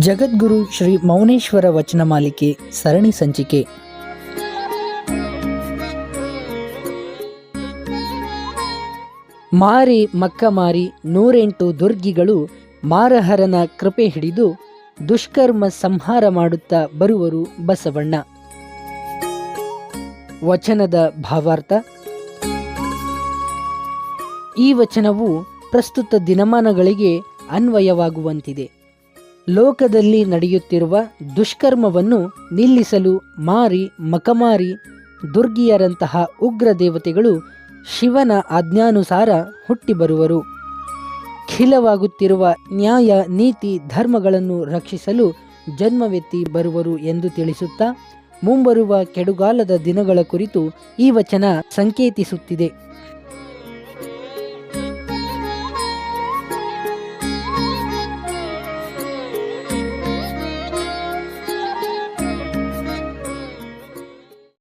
ಜಗದ್ಗುರು ಶ್ರೀ ಮೌನೇಶ್ವರ ವಚನ ಮಾಲಿಕೆ ಸರಣಿ ಸಂಚಿಕೆ. ಮಾರಿ ಮಕ್ಕ ಮಾರಿ 108 ದುರ್ಗಿಗಳು ಮಾರಹರನ ಕೃಪೆ ಹಿಡಿದು ದುಷ್ಕರ್ಮ ಸಂಹಾರ ಮಾಡುತ್ತಾ ಬರುವರು ಬಸವಣ್ಣ. ವಚನದ ಭಾವಾರ್ಥ. ಈ ವಚನವು ಪ್ರಸ್ತುತ ದಿನಮಾನಗಳಿಗೆ ಅನ್ವಯವಾಗುವಂತಿದೆ. ಲೋಕದಲ್ಲಿ ನಡೆಯುತ್ತಿರುವ ದುಷ್ಕರ್ಮವನ್ನು ನಿಲ್ಲಿಸಲು ಮಾರಿ ಮಕಮಾರಿ ದುರ್ಗಿಯರಂತಹ ಉಗ್ರ ದೇವತೆಗಳು ಶಿವನ ಆಜ್ಞಾನುಸಾರ ಹುಟ್ಟಿ ಬರುವರು. ಖಿಲವಾಗುತ್ತಿರುವ ನ್ಯಾಯ ನೀತಿ ಧರ್ಮಗಳನ್ನು ರಕ್ಷಿಸಲು ಜನ್ಮವೆತ್ತಿ ಬರುವರು ಎಂದು ತಿಳಿಸುತ್ತಾ ಮುಂಬರುವ ಕೆಡುಗಾಲದ ದಿನಗಳ ಕುರಿತು ಈ ವಚನ ಸಂಕೇತಿಸುತ್ತಿದೆ.